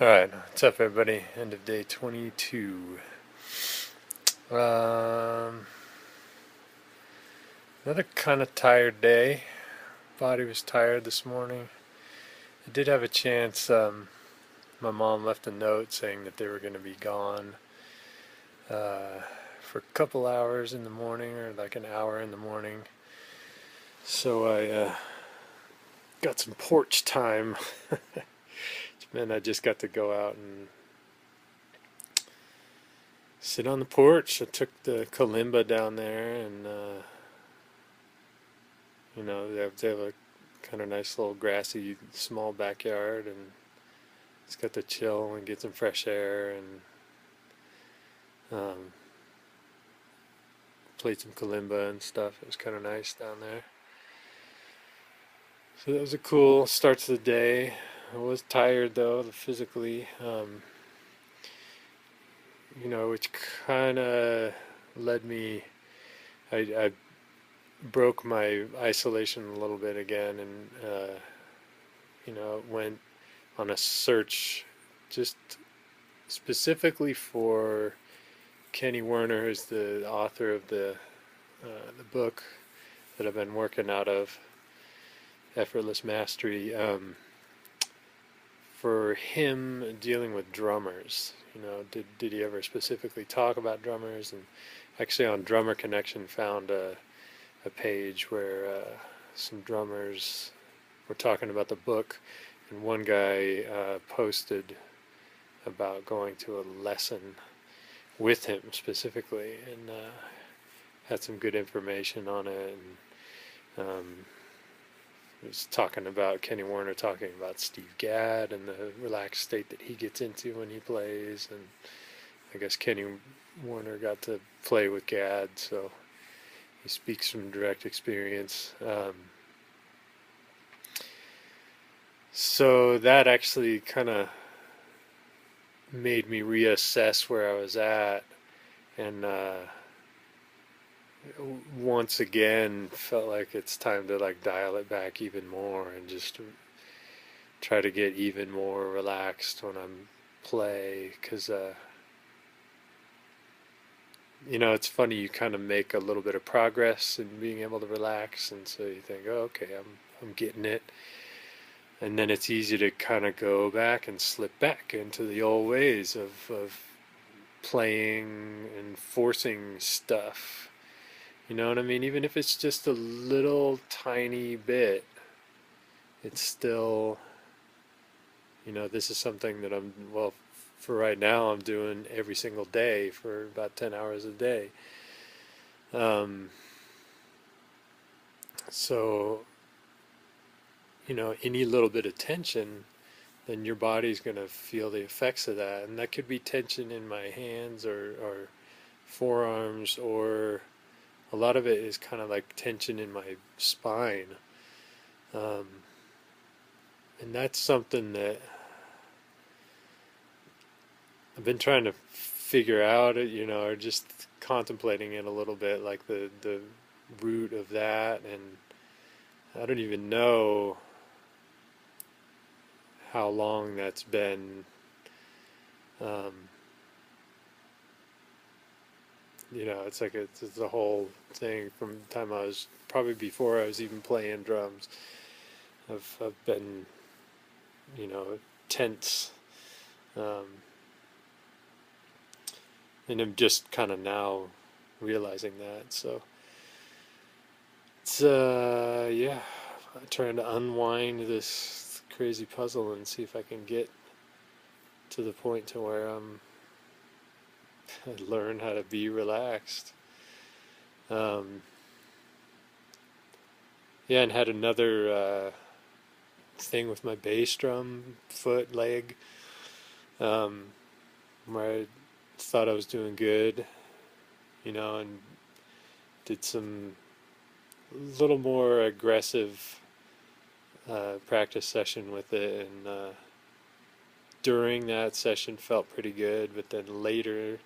Alright, what's up everybody? End of day 22. Um, Another kind of tired day. Body was tired this morning. I did have a chance. My mom left a note saying that they were going to be gone for a couple hours in the morning, or like an hour in the morning. So I got some porch time. And I just got to go out and sit on the porch. I took the kalimba down there, and they have a kind of nice little grassy small backyard, and it's got to chill and get some fresh air, and um, played some kalimba and stuff. It was kind of nice down there. So that was a cool start to the day. I was tired though, physically, which kind of led me. I broke my isolation a little bit again, and went on a search just specifically for Kenny Werner, who's the author of the book that I've been working out of, Effortless Mastery. For him dealing with drummers, did he ever specifically talk about drummers? And actually, on Drummer Connection, found a page where some drummers were talking about the book, and one guy posted about going to a lesson with him specifically, and had some good information on it. And he was talking about Kenny Werner, talking about Steve Gadd and the relaxed state that he gets into when he plays. And I guess Kenny Werner got to play with Gadd, so he speaks from direct experience. So that actually kind of made me reassess where I was at, and once again felt like it's time to like dial it back even more and just try to get even more relaxed when I'm play, because it's funny, you kind of make a little bit of progress in being able to relax, and so you think, oh, okay, I'm getting it. And then it's easy to kind of go back and slip back into the old ways of playing and forcing stuff. You know what I mean? Even if it's just a little tiny bit, it's still, this is something that well, for right now, I'm doing every single day for about 10 hours a day. Um, so, any little bit of tension, then your body's going to feel the effects of that. And that could be tension in my hands or forearms, or a lot of it is kind of like tension in my spine. Um, and that's something that I've been trying to figure out, or just contemplating it a little bit, like the root of that. And I don't even know how long that's been. Um, it's like it's a whole thing from the time I was, probably before I was even playing drums. I've been, tense, um, and I'm just kind of now realizing that. So it's yeah, I'm trying to unwind this crazy puzzle and see if I can get to the point to where I learn how to be relaxed. Um, yeah, and had another thing with my bass drum foot leg, um, where I thought I was doing good, and did some little more aggressive practice session with it, and during that session felt pretty good, but then later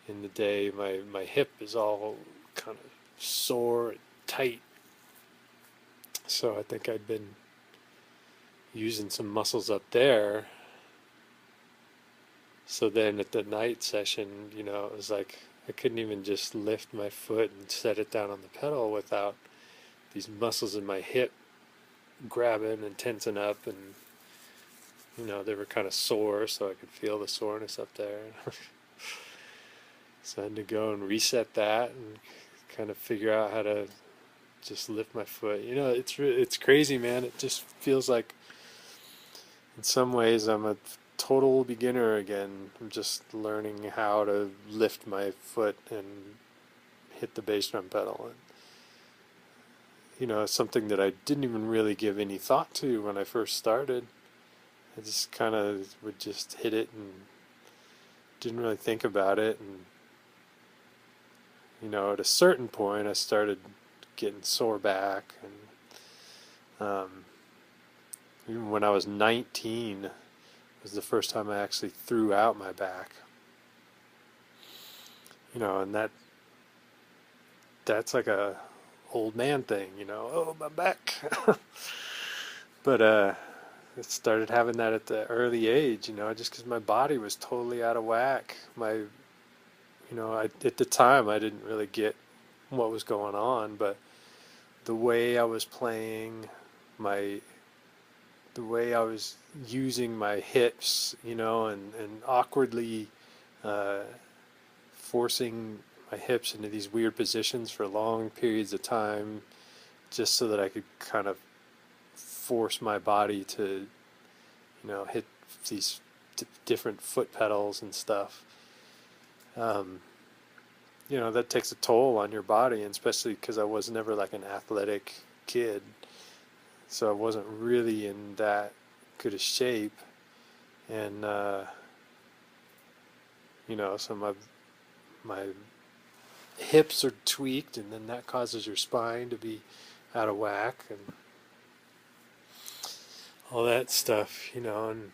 in the day, my hip is all kind of sore and tight, so I think I'd been using some muscles up there, So then at the night session, it was like I couldn't even just lift my foot and set it down on the pedal without these muscles in my hip grabbing and tensing up, and they were kind of sore, so I could feel the soreness up there. So I had to go and reset that and kind of figure out how to just lift my foot. It's crazy, man. It just feels like in some ways I'm a total beginner again. I'm just learning how to lift my foot and hit the bass drum pedal. And, it's something that I didn't even really give any thought to when I first started. I just kind of would just hit it and didn't really think about it. And, at a certain point I started getting sore back. And even when I was 19 was the first time I actually threw out my back. And that's like a old man thing, oh, my back. But I started having that at the early age, just because my body was totally out of whack. At the time I didn't really get what was going on, but the way I was playing, the way I was using my hips, and awkwardly forcing my hips into these weird positions for long periods of time, just so that I could kind of force my body to, hit these different foot pedals and stuff. That takes a toll on your body, and especially because I was never like an athletic kid, so I wasn't really in that good a shape, and so my hips are tweaked, and then that causes your spine to be out of whack and all that stuff, and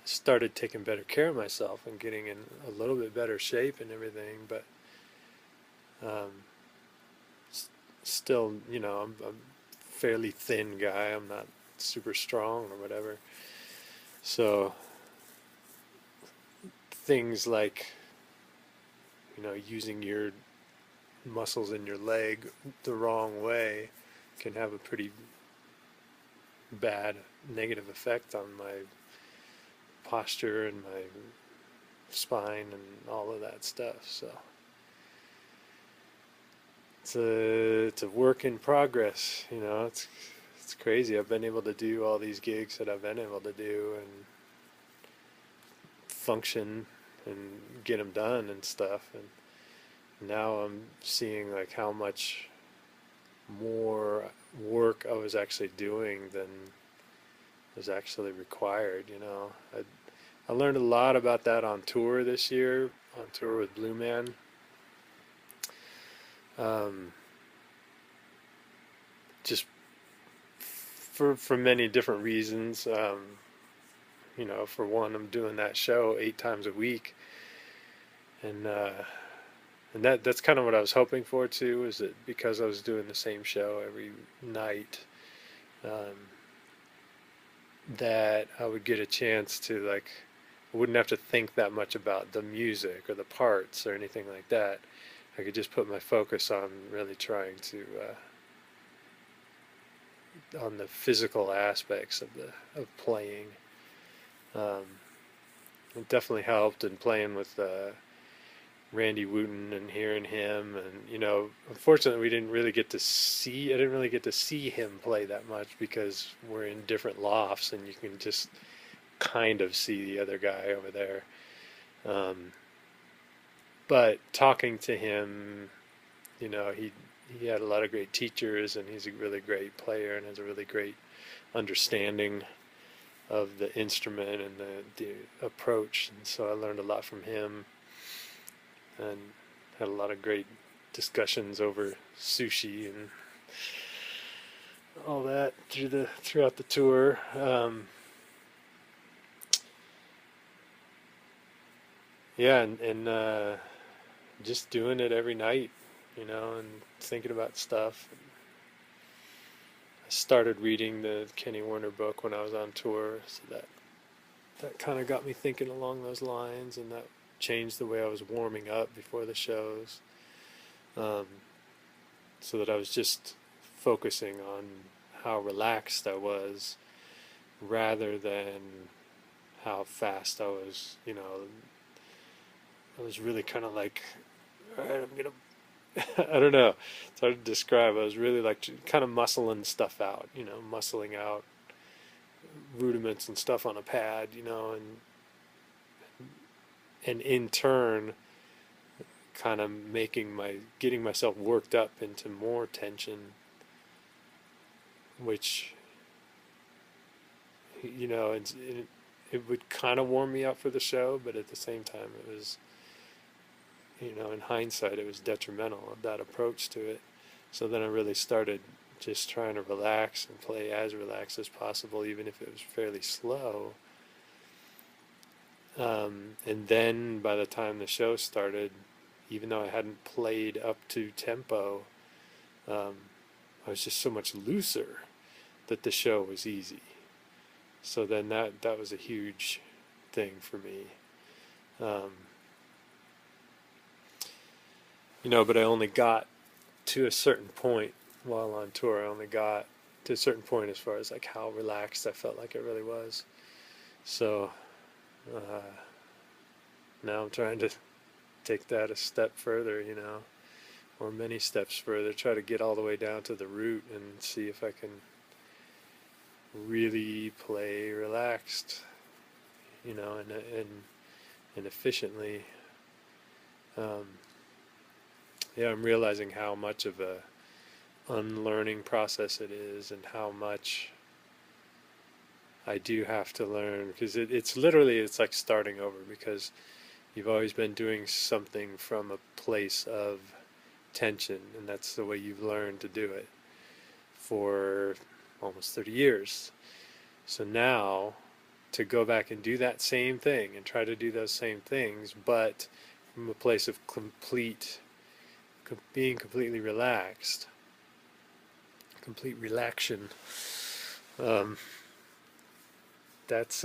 started taking better care of myself and getting in a little bit better shape and everything, but still, I'm a fairly thin guy. I'm not super strong or whatever. So things like, using your muscles in your leg the wrong way can have a pretty bad negative effect on my posture and my spine and all of that stuff. So it's a work in progress. It's crazy. I've been able to do all these gigs that I've been able to do and function and get them done and stuff, and now I'm seeing like how much more work I was actually doing than was actually required. I learned a lot about that on tour this year, on tour with Blue Man. Just for many different reasons. For one, I'm doing that show 8 times a week, and that's kind of what I was hoping for too. Is that because I was doing the same show every night, that I would get a chance to I wouldn't have to think that much about the music or the parts or anything like that. I could just put my focus on really trying to on the physical aspects of playing. It definitely helped in playing with Randy Wooten and hearing him, and unfortunately I didn't really get to see him play that much because we're in different lofts and you can just kind of see the other guy over there. But talking to him, he had a lot of great teachers, and he's a really great player and has a really great understanding of the instrument and the approach, and so I learned a lot from him and had a lot of great discussions over sushi and all that throughout the tour. Yeah, and just doing it every night, and thinking about stuff. I started reading the Kenny Werner book when I was on tour, so that that kind of got me thinking along those lines, and that changed the way I was warming up before the shows, um, so that I was just focusing on how relaxed I was rather than how fast I was. I was really kind of like, all right, I'm gonna. I don't know. It's hard to describe. I was really like kind of muscling stuff out, muscling out rudiments and stuff on a pad, and in turn, kind of getting myself worked up into more tension, which, it would kind of warm me up for the show, but at the same time, it was, in hindsight, it was detrimental of that approach to it. So then I really started just trying to relax and play as relaxed as possible, even if it was fairly slow. And then by the time the show started, even though I hadn't played up to tempo, I was just so much looser that the show was easy. So then that was a huge thing for me. But I only got to a certain point while on tour. I only got to a certain point as far as like how relaxed I felt like it really was. So now I'm trying to take that a step further, or many steps further, try to get all the way down to the root and see if I can really play relaxed, and efficiently. I'm realizing how much of a unlearning process it is, and how much I do have to learn, because it's literally, it's like starting over, because you've always been doing something from a place of tension, and that's the way you've learned to do it for almost 30 years. So now to go back and do that same thing and try to do those same things, but from a place of being completely relaxed, complete relaxation, that's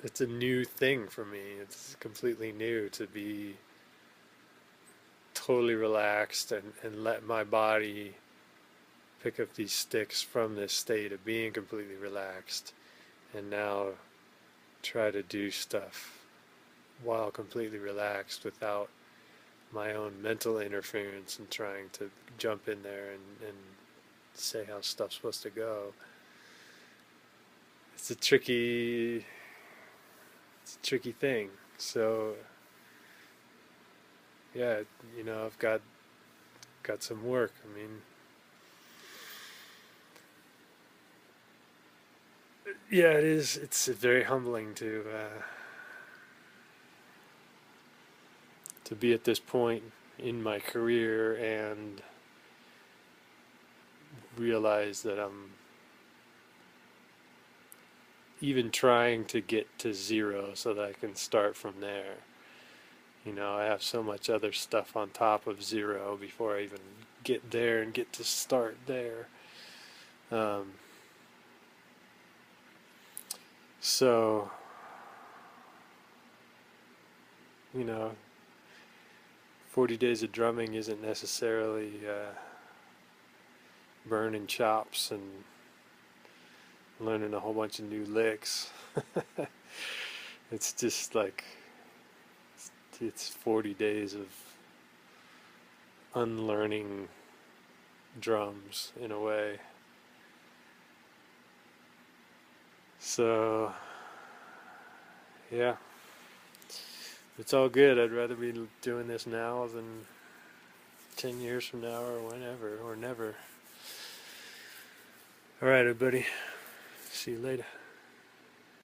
it's a new thing for me. It's completely new to be totally relaxed and let my body pick up these sticks from this state of being completely relaxed, and now try to do stuff while completely relaxed without my own mental interference and trying to jump in there and say how stuff's supposed to go. It's a tricky thing. So yeah, I've got some work. I mean, yeah, it is. It's very humbling to be at this point in my career and realize that I'm even trying to get to zero so that I can start from there. I have so much other stuff on top of zero before I even get there and get to start there. So, 40 days of drumming isn't necessarily burning chops and learning a whole bunch of new licks. It's just like, it's 40 days of unlearning drums in a way. So, yeah, it's all good. I'd rather be doing this now than 10 years from now, or whenever, or never. All right, everybody. See you later.